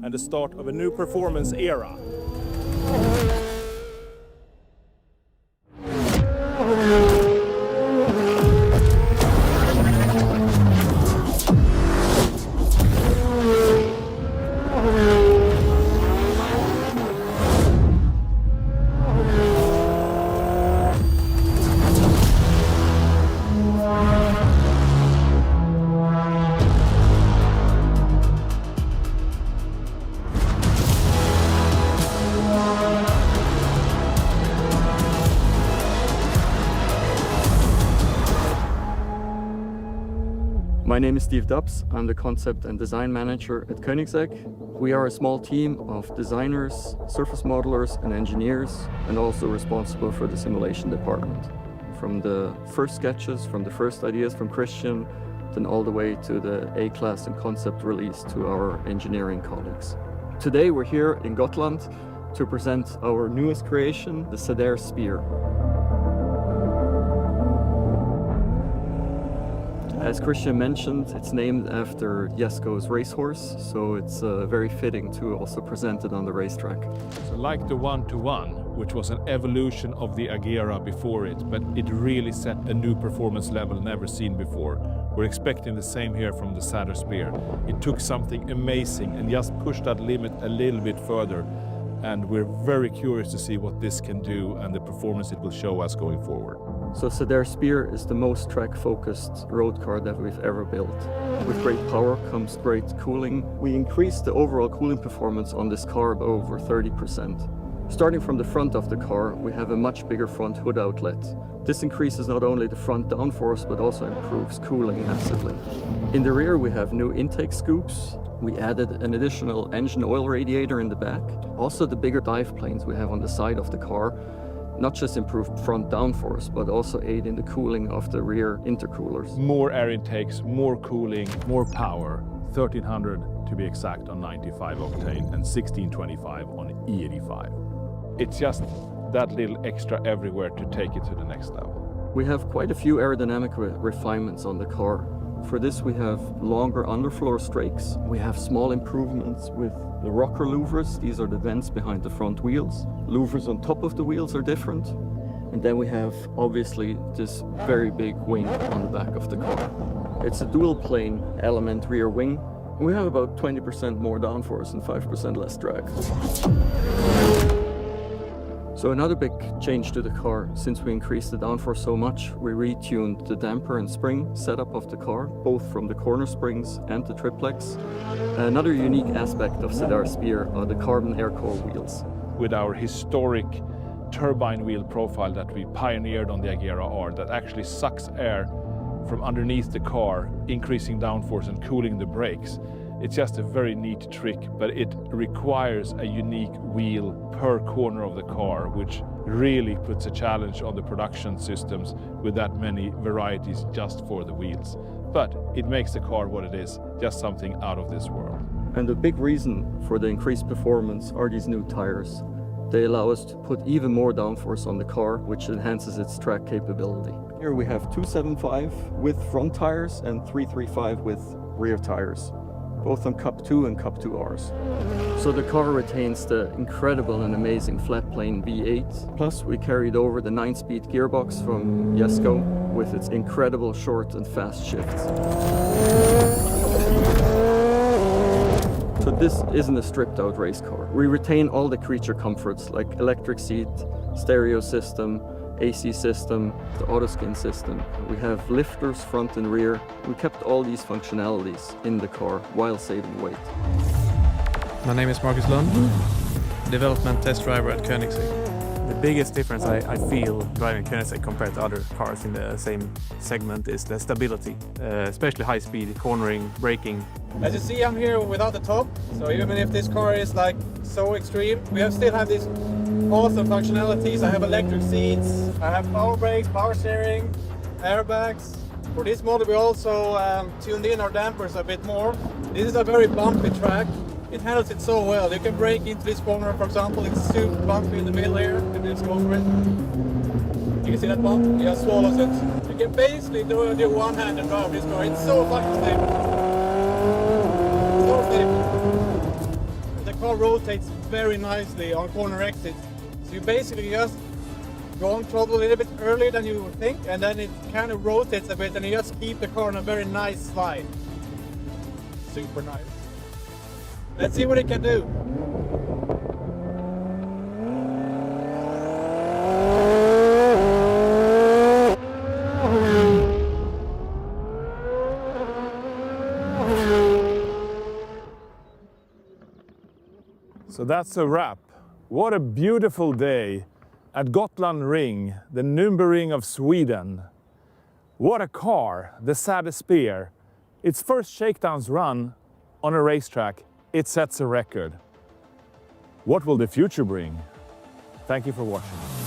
and the start of a new performance era. My name is Steve Dubs. I'm the concept and design manager at Koenigsegg. We are a small team of designers, surface modelers and engineers, and also responsible for the simulation department. From the first sketches, from the first ideas from Christian, then all the way to the A-class and concept release to our engineering colleagues. Today we're here in Gotland to present our newest creation, the Sadair Spear. As Christian mentioned, it's named after Jesko's racehorse, so it's very fitting to also present it on the racetrack. So like the 1-to-1, which was an evolution of the Agera before it, but it really set a new performance level never seen before. We're expecting the same here from the Sadair Spear. It took something amazing and just pushed that limit a little bit further. And we're very curious to see what this can do and the performance it will show us going forward. So Sadair Spear is the most track-focused road car that we've ever built. With great power comes great cooling. We increased the overall cooling performance on this car by over 30%. Starting from the front of the car, we have a much bigger front hood outlet. This increases not only the front downforce, but also improves cooling massively. In the rear, we have new intake scoops. We added an additional engine oil radiator in the back. Also, the bigger dive planes we have on the side of the car not just improve front downforce, but also aid in the cooling of the rear intercoolers. More air intakes, more cooling, more power. 1300 to be exact on 95 octane and 1625 on E85. It's just that little extra everywhere to take it to the next level. We have quite a few aerodynamic refinements on the car. For this we have longer underfloor strakes. We have small improvements with the rocker louvers. These are the vents behind the front wheels. Louvers on top of the wheels are different. And then we have obviously this very big wing on the back of the car. It's a dual plane element rear wing. We have about 20% more downforce and 5% less drag. So another big change to the car, since we increased the downforce so much, we retuned the damper and spring setup of the car, both from the corner springs and the triplex. Another unique aspect of Sadair Spear are the carbon air core wheels. With our historic turbine wheel profile that we pioneered on the Agera R, that actually sucks air from underneath the car, increasing downforce and cooling the brakes. It's just a very neat trick, but it requires a unique wheel per corner of the car, which really puts a challenge on the production systems with that many varieties just for the wheels. But it makes the car what it is, just something out of this world. And the big reason for the increased performance are these new tires. They allow us to put even more downforce on the car, which enhances its track capability. Here we have 275 with front tires and 335 with rear tires, both on Cup 2 and Cup 2Rs. So the car retains the incredible and amazing flat plane V8. Plus we carried over the 9-speed gearbox from Jesko with its incredible short and fast shifts. So this isn't a stripped out race car. We retain all the creature comforts like electric seat, stereo system, AC system, the Autoskin system. We have lifters front and rear. We kept all these functionalities in the car while saving weight. My name is Marcus Lund, development test driver at Koenigsegg. The biggest difference I feel driving Koenigsegg compared to other cars in the same segment is the stability, especially high speed, cornering, braking. As you see, I'm here without the top, so even if this car is like so extreme, we still have these awesome functionalities. I have electric seats, I have power brakes, power steering, airbags. For this model we also tuned in our dampers a bit more. This is a very bumpy track. It handles it so well. You can brake into this corner, for example. It's super bumpy in the middle here. You can just go for it. You can see that bump? It just swallows it. You can basically do a one-handed drive this car. It's so fucking stable. So stable. car rotates very nicely on corner exits. So you basically just go on throttle a little bit earlier than you would think, and then it kind of rotates a bit, and you just keep the car on a very nice slide. Super nice. Let's see what it can do. So that's a wrap. What a beautiful day at Gotland Ring, the Nürburgring of Sweden. What a car, the Sade Spear. Its first shakedowns run on a racetrack, it sets a record. What will the future bring? Thank you for watching.